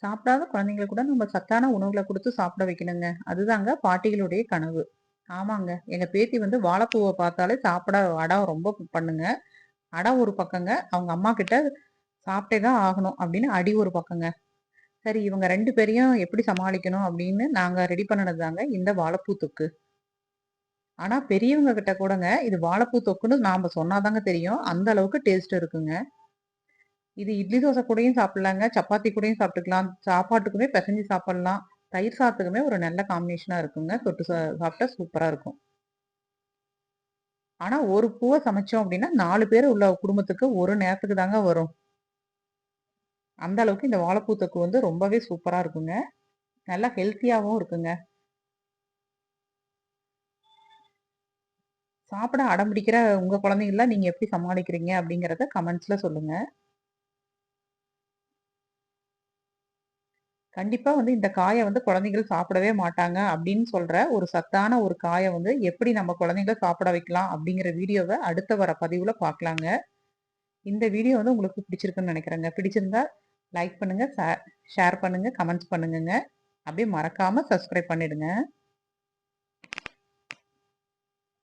சாப்பிடாத குழந்தைங்களுக்கு கூட நம்ம சத்தான உணவுகள குடுத்து சாப்பிட வைக்கணுங்க. அதுதாங்க பாட்டிகளுடைய கனவு. ஆமாங்க. எங்க பேத்தி வந்து வாழைப்பூவ பார்த்தாலே சாப்பிட அடம் ரொம்ப பண்ணுங்க. அடம் ஒரு பக்கங்க. அவங்க அம்மா கிட்ட சாப்பிட்டே தான் ஆகணும் அப்படின்னு அடி ஒரு பக்கங்க. சரி இவங்க 2 பேரையும் எப்படி சமாளிக்கணும் அப்படின்னு நாங்க ரெடி பண்ணுனது தாங்க இந்த வாழைப்பூ தொக்கு. ஆனா பெரியவங்க கிட்ட கூடங்க இது வாழைப்பூ தொக்குன்னு நாம சொன்னா தாங்க தெரியும். அந்த அளவுக்கு டேஸ்ட் இருக்குங்க. இது இட்லி தோசை கூடயும் சாப்பிடலாங்க. சப்பாத்தி கூடயும் சாப்பிட்டுக்கலாம். சாப்பாட்டுக்குமே பெசஞ்சு சாப்பிடலாம். தயிர் சாதத்துக்குமே ஒரு நல்ல காம்பினேஷனா இருக்குங்க. தொட்டு சாப்பிட்டா சூப்பரா இருக்கும். ஆனா ஒரு பூவ சமைச்சோம் அப்டின்னா 4 பேர் உள்ள குடும்பத்துக்கு ஒரு நேரத்துக்கு தாங்க வரும். அந்த அளவுக்கு இந்த வாழைப்பூ தொக்கு வந்து ரொம்பவே சூப்பரா இருக்குங்க. நல்லா ஹெல்த்தியாவும் இருக்குங்க. சாப்பிட அடம் பிடிக்கிற உங்க குழந்தைங்கள நீங்க எப்படி சமாளிக்கிறீங்க? அப்படிங்கிறத கமெண்ட்ஸ்ல சொல்லுங்க. கண்டிப்பா வந்து இந்த காய வந்து குழந்தைகள் சாப்பிடவே மாட்டாங்க அப்படின்னு சொல்ற ஒரு சத்தான ஒரு காய வந்து எப்படி நம்ம குழந்தைங்கள சாப்பிட வைக்கலாம் அப்படிங்கிற வீடியோவ அடுத்த வர பதிவுல பார்க்கலாங்க. இந்த வீடியோ வந்து உங்களுக்கு பிடிச்சிருக்குன்னு நினைக்கிறேங்க. பிடிச்சிருந்தா லைக் பண்ணுங்க, ஷேர் பண்ணுங்க, கமெண்ட்ஸ் பண்ணுங்கங்க. அப்படியே மறக்காம சப்ஸ்கிரைப் பண்ணிடுங்க.